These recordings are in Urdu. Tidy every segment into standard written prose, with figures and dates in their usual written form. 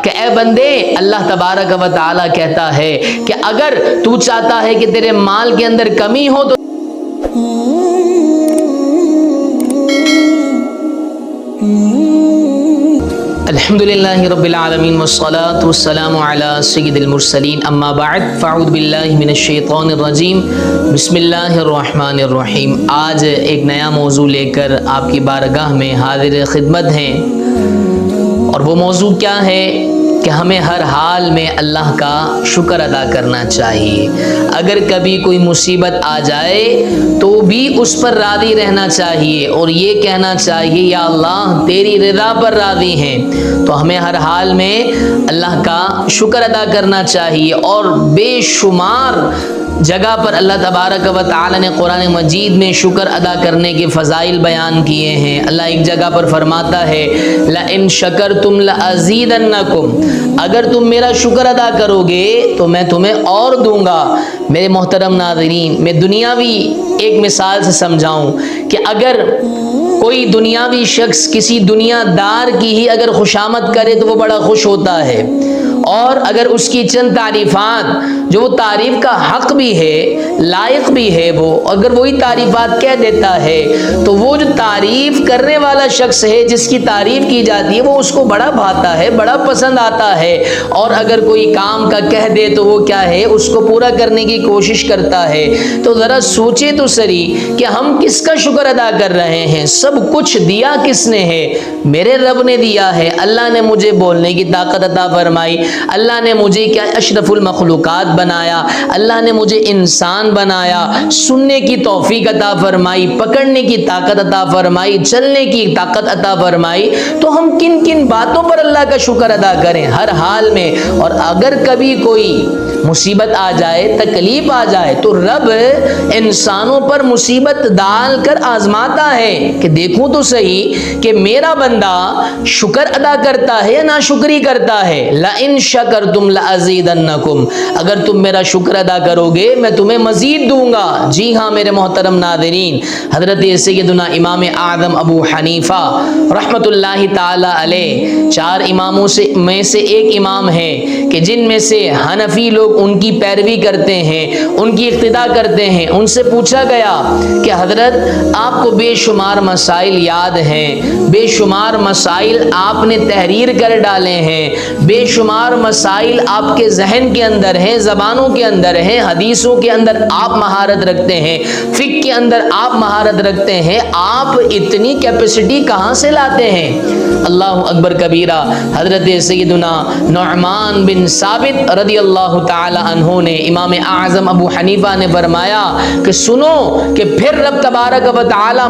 کہ اے بندے، اللہ تبارک و تعالی کہتا ہے کہ اگر تو چاہتا ہے کہ تیرے مال کے اندر کمی ہو تو الحمدللہ رب العالمین والصلاة والسلام علی سید المرسلین، اما بعد فاعوذ باللہ من الشیطان الرجیم، بسم اللہ الرحمن الرحیم۔ آج ایک نیا موضوع لے کر آپ کی بارگاہ میں حاضر خدمت ہیں، اور وہ موضوع کیا ہے کہ ہمیں ہر حال میں اللہ کا شکر ادا کرنا چاہیے۔ اگر کبھی کوئی مصیبت آ جائے تو بھی اس پر راضی رہنا چاہیے اور یہ کہنا چاہیے یا اللہ تیری رضا پر راضی ہیں، تو ہمیں ہر حال میں اللہ کا شکر ادا کرنا چاہیے۔ اور بے شمار جگہ پر اللہ تبارک و تعالی نے قرآن مجید میں شکر ادا کرنے کے فضائل بیان کیے ہیں۔ اللہ ایک جگہ پر فرماتا ہے لَإِن شَكَرْتُمْ لَأَزِيدَنَّكُمْ، اگر تم میرا شکر ادا کرو گے تو میں تمہیں اور دوں گا۔ میرے محترم ناظرین، میں دنیاوی ایک مثال سے سمجھاؤں کہ اگر کوئی دنیاوی شخص کسی دنیا دار کی ہی اگر خوشامد کرے تو وہ بڑا خوش ہوتا ہے، اور اگر اس کی چند تعریفات جو وہ تعریف کا حق بھی ہے، لائق بھی ہے، وہ اگر وہی تعریفات کہہ دیتا ہے تو وہ جو تعریف کرنے والا شخص ہے، جس کی تعریف کی جاتی ہے، وہ اس کو بڑا بھاتا ہے، بڑا پسند آتا ہے، اور اگر کوئی کام کا کہہ دے تو وہ کیا ہے، اس کو پورا کرنے کی کوشش کرتا ہے۔ تو ذرا سوچے تو سری کہ ہم کس کا شکر ادا کر رہے ہیں؟ سب کچھ دیا کس نے ہے؟ میرے رب نے دیا ہے۔ اللہ نے مجھے بولنے کی طاقت عطا فرمائی، اللہ نے مجھے کیا اشرف المخلوقات بنایا، اللہ نے مجھے انسان بنایا، سننے کی توفیق عطا فرمائی، پکڑنے کی طاقت عطا فرمائی، چلنے کی طاقت عطا فرمائی۔ تو ہم کن کن باتوں پر اللہ کا شکر ادا کریں ہر حال میں؟ اور اگر کبھی کوئی مصیبت آ جائے، تکلیف آ جائے، تو رب انسانوں پر مصیبت ڈال کر آزماتا ہے کہ دیکھوں تو صحیح کہ میرا بندہ شکر ادا کرتا ہے یا ناشکری کرتا ہے۔ لَإِن شَكَرْتُمْ لَأَزِيدَنَّكُمْ، اگر تم میرا شکر ادا کرو گے میں تمہیں مزید دوں گا۔ جی ہاں میرے محترم ناظرین، حضرت سیدنا امام اعظم ابو حنیفہ رحمت اللہ تعالی علیہ چار اماموں میں سے ایک امام ہے کہ جن میں سے حنفی لوگ ان کی پیروی کرتے ہیں، ان کی اقتدا کرتے ہیں۔ ان سے پوچھا گیا کہ حضرت آپ کو بے شمار مسائل یاد ہیں، بے شمار مسائل آپ نے تحریر کر ڈالے ہیں، بے شمار مسائل آپ کے ذہن کے اندر ہیں، زبانوں کے اندر ہیں، حدیثوں کے اندر آپ مہارت رکھتے ہیں، فقہ کے اندر آپ مہارت رکھتے ہیں، آپ اتنی کیپیسٹی کہاں سے لاتے ہیں؟ اللہ اکبر کبیرہ۔ حضرت سیدنا نعمان بن ثابت رضی اللہ تعالی عنہ نے، امام اعظم ابو حنیفہ نے فرمایا کہ سنو کہ پھر رب تبارک و تعالی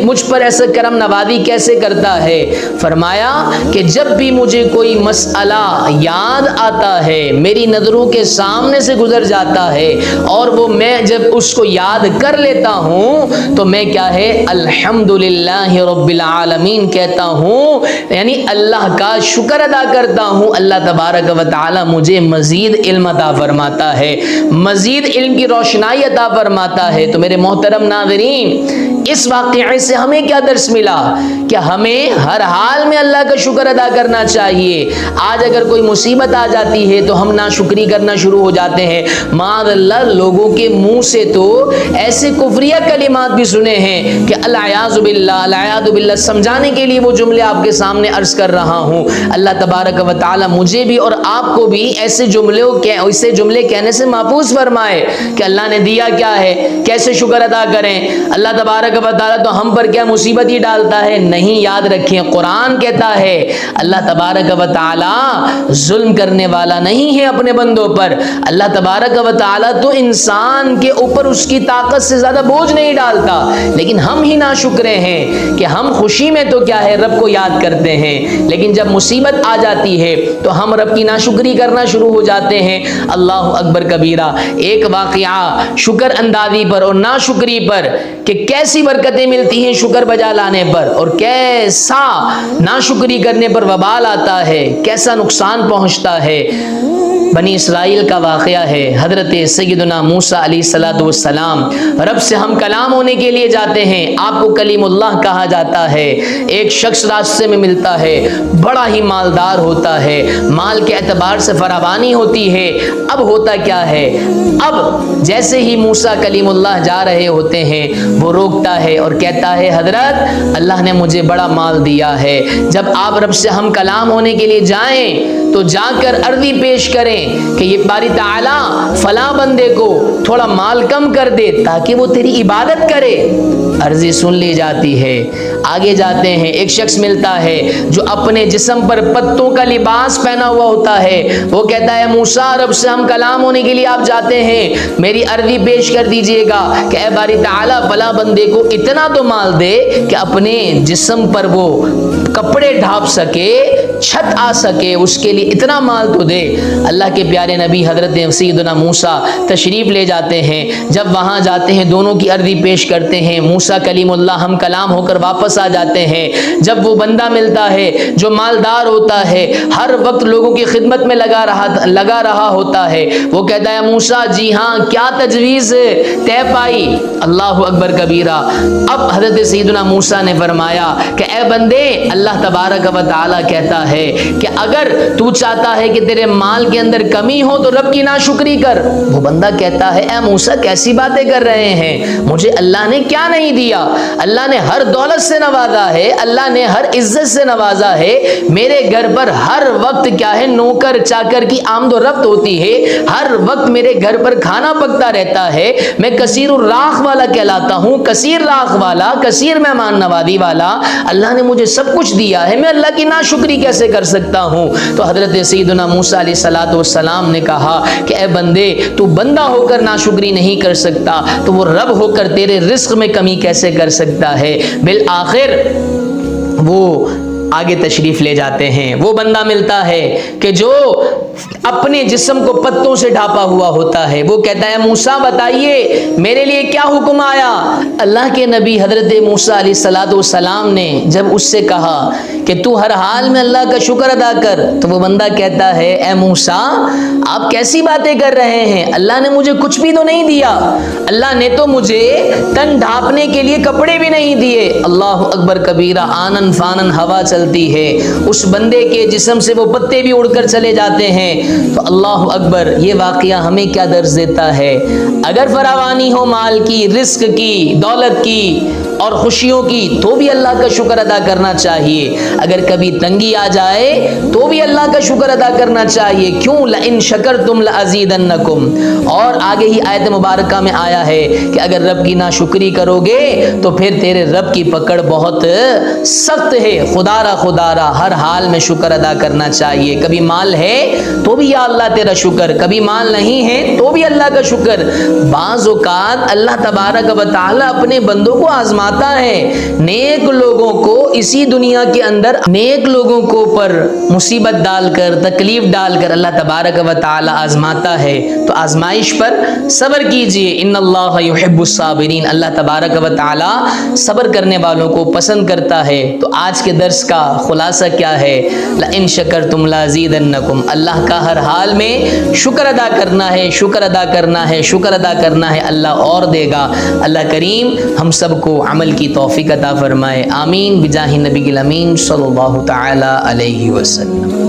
مجھ پر ایسا کرم نوازی کیسے کرتا ہے؟ فرمایا کہ جب بھی مجھے کوئی مسئلہ یاد آتا ہے، میری نظروں کے سامنے سے گزر جاتا ہے، اور وہ میں جب اس کو یاد کر لیتا ہوں تو میں کیا ہے، الحمدللہ رب العالمین کہتا ہوں، یعنی اللہ کا شکر ادا کرتا ہوں۔ اللہ تبارک و تعالی مجھے مزید علم عطا فرماتا ہے، مزید علم کی روشنائی عطا فرماتا ہے۔ تو میرے محترم ناظرین، اس واقعے سے ہمیں کیا درس ملا کہ ہمیں ہر حال میں اللہ کا شکر ادا کرنا چاہیے۔ آج اگر کوئی مصیبت آ جاتی ہے تو ہم ناشکری کرنا شروع ہو جاتے ہیں۔ معاذ اللہ، لوگوں کے منہ سے تو ایسے کفریہ کلمات بھی سنے ہیں کہ العیاذ باللہ، سمجھانے کے لیے وہ جملے آپ کے سامنے عرض کر رہا ہوں۔ اللہ تبارک و تعالی مجھے بھی اور آپ کو بھی ایسے جملے کہنے سے محفوظ فرمائے کہ اللہ نے دیا کیا ہے، کیسے شکر ادا کریں۔ اللہ تبارک و تعالی تو ہم پر کیا مصیبت ہی ڈالتا ہے؟ نہیں، یاد رکھیں قرآن کہتا ہے اللہ تبارک و تعالی ظلم کرنے والا نہیں ہے اپنے بندوں پر۔ اللہ تبارک و تعالی تو انسان کے اوپر اس کی طاقت سے زیادہ بوجھ نہیں ڈالتا، لیکن ہم ہی ناشکرے ہیں کہ ہم خوشی میں تو کیا ہے، رب کو یاد کرتے ہیں، لیکن جب مصیبت آ جاتی ہے تو ہم رب کی ناشکری کرنا شروع ہو جاتے ہیں۔ اللہ اکبر کبیرہ۔ ایک واقعہ شکر اندازی پر اور ناشکری پر کہ کیسی برکتیں ملتی ہیں شکر بجا لانے پر، اور کیسا ناشکری کرنے پر وبال آتا ہے، کیسا نقصان پہنچتا ہے۔ بنی اسرائیل کا واقعہ ہے۔ حضرت سیدنا موسیٰ علیہ السلام رب سے ہم کلام ہونے کے لیے جاتے ہیں، آپ کو کلیم اللہ کہا جاتا ہے۔ ایک شخص راستے میں ملتا ہے، بڑا ہی مالدار ہوتا ہے، مال کے اعتبار سے فراوانی ہوتی ہے۔ اب ہوتا کیا ہے، اب جیسے ہی موسیٰ کلیم اللہ جا رہے ہوتے ہیں، وہ روکتا ہے اور کہتا ہے حضرت اللہ نے مجھے بڑا مال دیا ہے، جب آپ رب سے ہم کلام ہونے کے لیے جائیں تو جا کر عرضی پیش کریں کہ یہ باری تعالیٰ فلاں بندے کو تھوڑا مال کم کر دے تاکہ وہ تیری عبادت کرے۔ عرضی سن لی جاتی ہے، آگے جاتے ہیں، ایک شخص ملتا ہے جو اپنے جسم پر پتوں کا لباس پہنا ہوا ہوتا ہے، وہ کہتا ہے موسیٰ رب سے ہم کلام ہونے کے لیے آپ جاتے ہیں، میری عرضی پیش کر دیجئے گا کہ اے باری تعالیٰ فلاں بندے کو اتنا تو مال دے کہ اپنے جسم پر وہ کپڑے ڈھانپ سکے، چھت آ سکے، اس کے لیے اتنا مال تو دے۔ اللہ کے پیارے نبی حضرت سیدنا موسیٰ تشریف لے جاتے ہیں، جب وہاں جاتے ہیں دونوں کی عرضی پیش کرتے ہیں، موسیٰ کلیم اللہ ہم کلام ہو کر واپس آ جاتے ہیں۔ جب وہ بندہ ملتا ہے جو مالدار ہوتا ہے، ہر وقت لوگوں کی خدمت میں لگا رہا ہوتا ہے، وہ کہتا ہے موسیٰ جی ہاں کیا تجویز طے پائی؟ اللہ اکبر کبیرہ۔ اب حضرت سیدنا موسیٰ نے فرمایا کہ اے بندے اللہ تبارک و تعالیٰ کہتا ہے کہ اگر تو چاہتا ہے کہ تیرے مال کے اندر کمی ہو تو رب کی ناشکری کر۔ وہ بندہ کہتا ہے اے موسیٰ کیسی باتیں کر رہے ہیں، مجھے اللہ نے کیا نہیں دیا؟ اللہ نے ہر دولت سے نوازا ہے، اللہ نے ہر عزت سے نوازا ہے، میرے گھر پر ہر وقت کیا ہے نوکر چاکر کی آمد و رفت ہوتی ہے، ہر وقت میرے گھر پر کھانا پکتا رہتا ہے، میں کثیر الراق والا کہلاتا ہوں، کثیر راق والا، کثیر مہمان نوازی والا، اللہ نے مجھے سب کچھ دیا ہے، میں اللہ کی ناشکری کیسے کر سکتا ہوں؟ تو حضرت سیدنا موسیٰ علیہ السلام نے کہا کہ اے بندے تو بندہ ہو کر ناشکری نہیں کر سکتا تو وہ رب ہو کر تیرے رزق میں کمی کیسے کر سکتا ہے؟ بالآخر وہ آگے تشریف لے جاتے ہیں، وہ بندہ ملتا ہے کہ جو اپنے جسم کو پتوں سے ڈھانپا ہوا ہوتا ہے، وہ کہتا ہے موسیٰ بتائیے میرے لیے کیا حکم آیا؟ اللہ کے نبی حضرت موسیٰ علیہ السلام نے جب اس سے کہا کہ تو ہر حال میں اللہ کا شکر ادا کر، تو وہ بندہ کہتا ہے اے موسیٰ آپ کیسی باتیں کر رہے ہیں، اللہ نے مجھے کچھ بھی تو نہیں دیا، اللہ نے تو مجھے تن ڈھانپنے کے لیے کپڑے بھی نہیں دیے۔ اللہ اکبر کبیرہ۔ آنن فانن ہوا چلتی ہے، اس بندے کے جسم سے وہ پتے بھی اڑ کر چلے جاتے ہیں۔ تو اللہ اکبر، یہ واقعہ ہمیں کیا درس دیتا ہے؟ اگر فراوانی ہو مال کی، رزق کی، دولت کی اور خوشیوں کی تو بھی اللہ کا شکر ادا کرنا چاہیے، اگر کبھی تنگی آ جائے تو بھی اللہ کا شکر ادا کرنا چاہیے۔ کیوں؟ لئن شکرتم لازیدنکم۔ اور آگے ہی آیت مبارکہ میں آیا ہے کہ اگر رب کی ناشکری کرو گے تو پھر تیرے رب کی پکڑ بہت سخت ہے۔ خدا را ہر حال میں شکر ادا کرنا چاہیے، کبھی مال ہے تو بھی یا اللہ تیرا شکر، کبھی مال نہیں ہے تو بھی اللہ کا شکر۔ بعض اوقات اللہ تبارک و تعالی اپنے بندوں کو آزماتا ہے، نیک لوگوں کو اسی دنیا کے اندر نیک لوگوں کو پر مصیبت ڈال کر، تکلیف ڈال کر اللہ تبارک و تعالی آزماتا ہے، تو آزمائش پر صبر کیجئے۔ ان اللہ یحب الصابرین، اللہ تبارک و تعالی صبر کرنے والوں کو پسند کرتا ہے۔ تو آج کے درس کا خلاصہ کیا ہے؟ لئن شکرتم لازیدنکم، اللہ کا ہر حال میں شکر ادا کرنا ہے، شکر ادا کرنا ہے، شکر ادا کرنا ہے، اللہ اور دے گا۔ اللہ کریم ہم سب کو عمل کی توفیق عطا فرمائے، آمین بجاہ نبی الامین صلی اللہ تعالی علیہ وسلم۔